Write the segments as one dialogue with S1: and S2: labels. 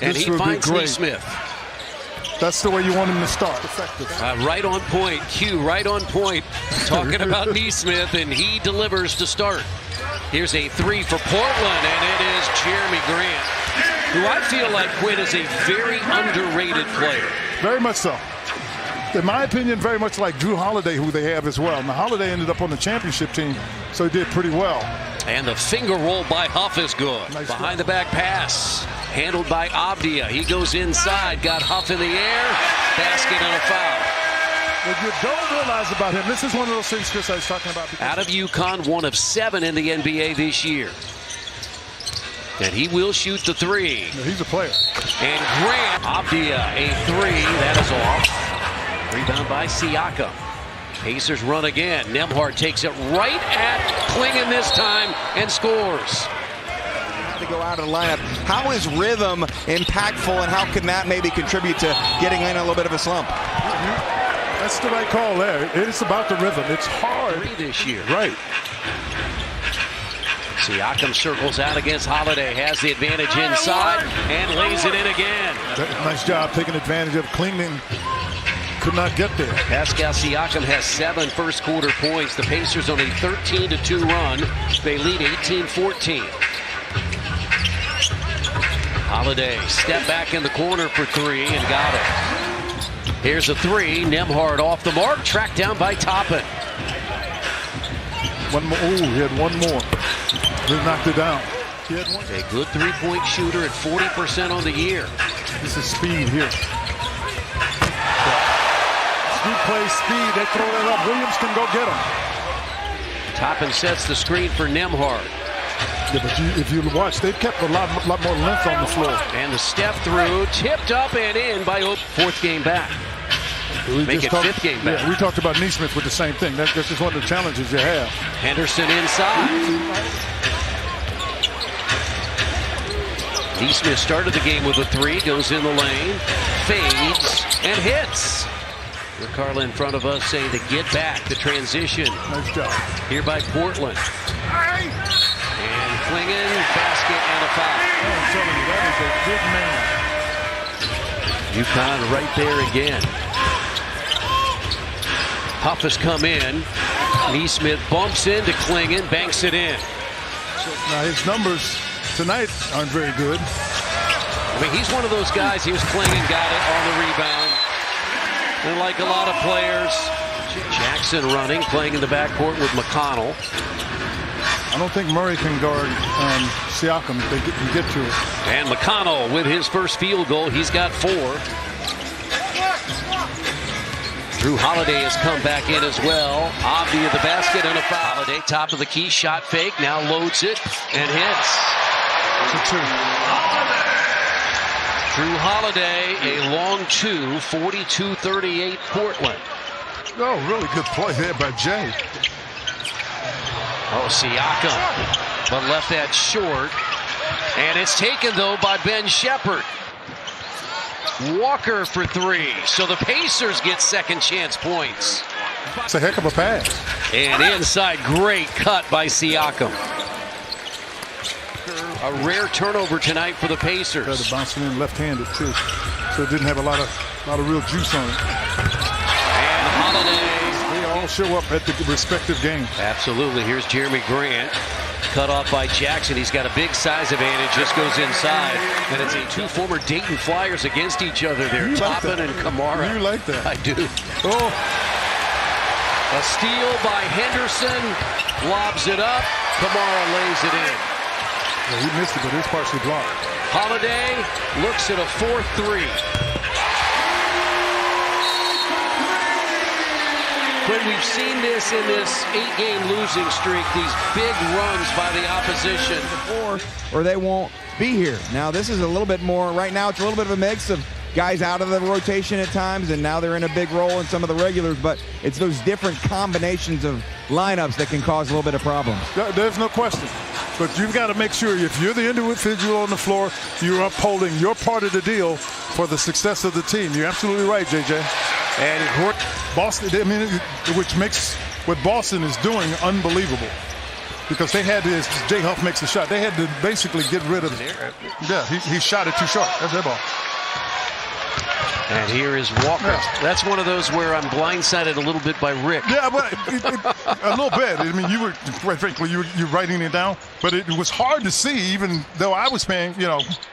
S1: And he finds Neesmith.
S2: That's the way you want him to start.
S1: Right on point. Q, right on point. Talking about Neesmith, and he delivers to start. Here's a three for Portland, and it is Jeremy Grant, who I feel like Quinn is a very underrated player.
S2: Very much so. In my opinion, very much like Drew Holiday, who they have as well. Now, Holiday ended up on the championship team, so he did pretty well.
S1: And the finger roll by Huff is good. Nice behind the back pass. Handled by Abdia. He goes inside. Got Huff in the air. Basket and a foul.
S2: What you don't realize about him, this is one of those things, Chris, I was talking about.
S1: Out of UConn, 1 of 7 in the NBA this year. And he will shoot the three.
S2: Yeah, he's a player.
S1: And Grant, Abdia, a three. That is off. Rebound by Siakam. Pacers run again. Nembhard takes it right at Klingon this time and scores.
S3: To go out of the lineup. How is rhythm impactful, and how can that maybe contribute to getting in a little bit of a slump?
S2: That's the right call there. It's about the rhythm. It's hard.
S1: 3 this year.
S2: Right.
S1: Siakam circles out against Holiday, has the advantage inside, and lays it in again.
S2: Nice job taking advantage of Klingman. Could not get there.
S1: Pascal Siakam has 7 first quarter points. The Pacers on a 13-2 run. They lead 18-14. Holiday step back in the corner for 3 and got it. Here's a 3. Nembhard off the mark, tracked down by Toppin.
S2: One more. Ooh, he had one more. He knocked it down. He had one.
S1: A good 3-point shooter at 40% on the year.
S2: This is speed here. Speed plays speed. They throw that up. Williams can go get him.
S1: Toppin sets the screen for Nembhard.
S2: Yeah, but if you watch, they've kept a lot more length on the floor.
S1: And the step through, tipped up and in by 4th game back. Make it 5th game back.
S2: Yeah, we talked about Neesmith with the same thing. That's just one of the challenges you have.
S1: Henderson inside. Neesmith started the game with a 3, goes in the lane, fades, and hits. Ricardo in front of us saying to get back, the transition.
S2: Nice job.
S1: Here by Portland. And Klingon, basket and a foul.
S2: Oh, I'm telling you, that is a big man.
S1: UConn right there again. Huff has come in. Neesmith bumps into Klingon, banks it in.
S2: Now his numbers tonight aren't very good.
S1: I mean, he's one of those guys. Here's Klingon, got it on the rebound. And like a lot of players, Jackson running, playing in the backcourt with McConnell.
S2: I don't think Murray can guard Siakam if they can get to it.
S1: And McConnell with his first field goal. He's got 4. Drew Holiday has come back in as well. Abdi at the basket and a foul. Holiday, top of the key, shot fake, now loads it and hits. Drew Holiday, a long 2, 42-38 Portland.
S2: Oh, really good play there by Jay.
S1: Oh, Siakam, but left that short. And it's taken, though, by Ben Shepherd. Walker for 3. So the Pacers get second chance points.
S2: It's a heck of a pass.
S1: And inside, great cut by Siakam. A rare turnover tonight for the Pacers.
S2: They're bouncing in left-handed, too. So it didn't have a lot of real juice on it.
S1: And Holiday.
S2: They all show up at the respective games.
S1: Absolutely. Here's Jeremy Grant. Cut off by Jackson. He's got a big size advantage. Just goes inside. And it's a 2 former Dayton Flyers against each other there. Toppin and Kamara.
S2: You like that?
S1: I do.
S2: Oh.
S1: A steal by Henderson. Lobs it up. Kamara lays it in.
S2: Yeah, he missed it, but it's partially blocked.
S1: Holiday looks at a 4-3. But we've seen this in this 8-game losing streak, these big runs by the opposition.
S3: Or they won't be here. Now this is a little bit more, right now it's a little bit of a mix of guys out of the rotation at times, and now they're in a big role in some of the regulars, but it's those different combinations of lineups that can cause a little bit of problems.
S2: There's no question. But you've got to make sure if you're the individual on the floor, you're upholding your part of the deal for the success of the team. You're absolutely right, JJ.
S1: And
S2: Boston, I mean, which makes what Boston is doing unbelievable. because they had to, Jay Huff makes a shot, they had to basically get rid of it. Yeah, he shot it too short. That's their ball.
S1: And here is Walker. Yeah. That's one of those where I'm blindsided a little bit by Rick.
S2: Yeah, but a little bit. I mean, you were, quite frankly, you're writing it down, but it was hard to see, even though I was paying,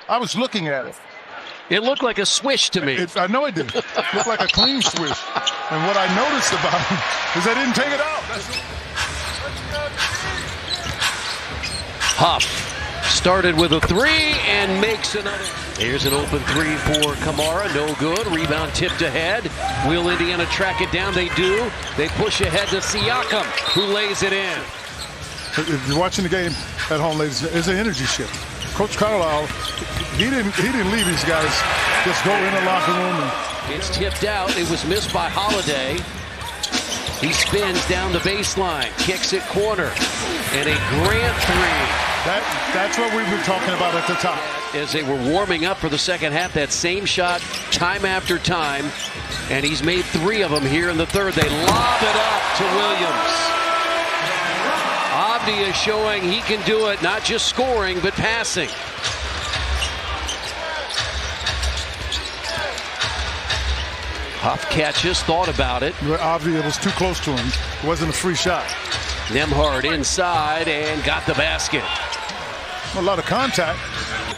S2: I was looking at it.
S1: It looked like a swish to me.
S2: I know it did. It looked like a clean swish. And what I noticed about him is they didn't take it out.
S1: Huff started with a three and makes another. Here's an open three for Kamara. No good. Rebound tipped ahead. Will Indiana track it down? They do. They push ahead to Siakam, who lays it in.
S2: If you're watching the game at home, ladies, it's an energy shift. Coach Carlisle, he didn't leave these guys just go in the locker room. And
S1: it's tipped out. It was missed by Holiday. He spins down the baseline, kicks it corner, and a Grant three.
S2: That's what we've been talking about at the top.
S1: As they were warming up for the second half, that same shot time after time, and he's made three of them here in the third. They lob it up to Williams. Abdi is showing he can do it, not just scoring, but passing. Huff catches, thought about it.
S2: Abdi, it was too close to him. It wasn't a free shot.
S1: Nembhard inside and got the basket.
S2: A lot of contact.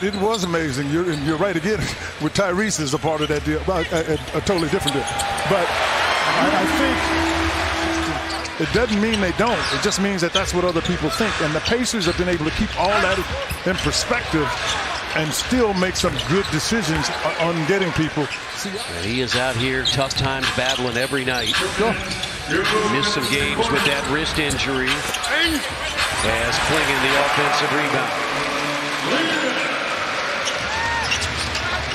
S2: It was amazing. You're right again. With Tyrese is a part of that deal, a totally different deal. But I think it doesn't mean they don't. It just means that that's what other people think. And the Pacers have been able to keep all that in perspective and still make some good decisions on getting people.
S1: And he is out here, tough times, battling every night. Missed some games with that wrist injury. As Klingon the offensive rebound.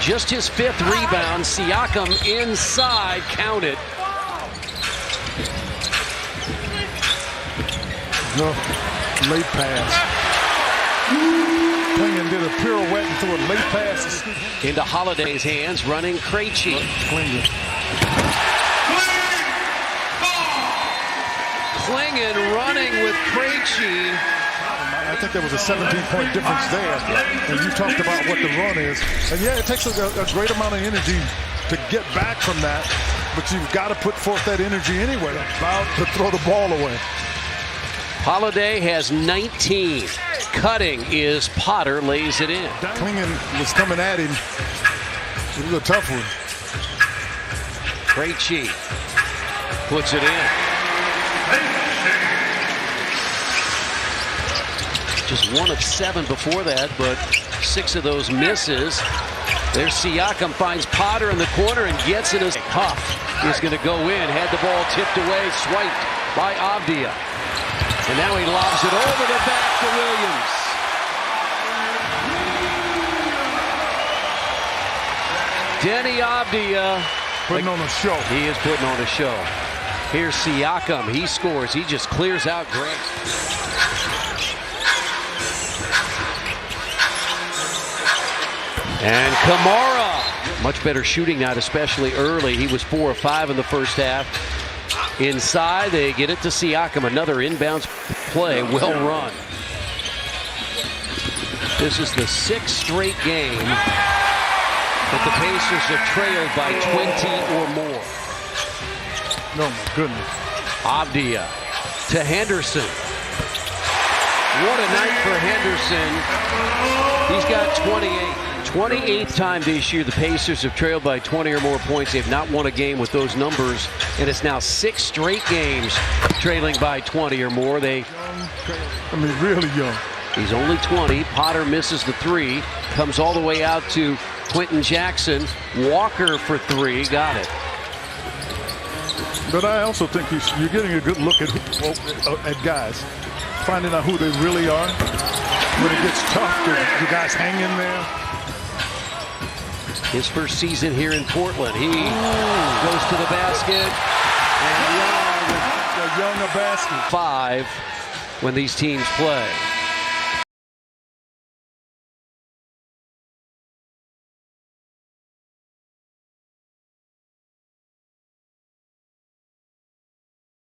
S1: Just his fifth rebound. Siakam inside, count it.
S2: Late pass. Klingon did a pirouette and threw a late pass.
S1: Into Holiday's hands, running Krejci. Klingon running with Krejci.
S2: I think there was a 17-point difference there. And you talked about what the run is. And yeah, it takes a great amount of energy to get back from that. But you've got to put forth that energy anyway, about to throw the ball away.
S1: Holiday has 19. Cutting is Potter, lays it in.
S2: Klingon was coming at him. It was a tough one.
S1: Krejci puts it in. Just 1 of 7 before that, but 6 of those misses. There's Siakam, finds Potter in the corner and gets it as Huff is going to go in. Had the ball tipped away, swiped by Avdia. And now he lobs it over the back to Williams. Denny Avdia.
S2: Putting on a show.
S1: He is putting on a show. Here's Siakam. He scores. He just clears out Grant. And Kamara, much better shooting night, especially early. He was 4 of 5 in the first half. Inside, they get it to Siakam. Another inbounds play, well run. This is the 6th straight game that the Pacers have trailed by 20 or more.
S2: Oh my goodness.
S1: Avdia to Henderson. What a night for Henderson. He's got 28. 28th time this year the Pacers have trailed by 20 or more points. They've not won a game with those numbers, and it's now 6 straight games trailing by 20 or more. Really
S2: young.
S1: He's only 20. Potter misses the 3. Comes all the way out to Quentin Jackson. Walker for 3. Got it.
S2: But I also think you're getting a good look at guys, finding out who they really are. When it gets tough, the guys hang in there.
S1: His first season here in Portland. He goes to the basket. And
S2: Young a basket.
S1: 5 when these teams play.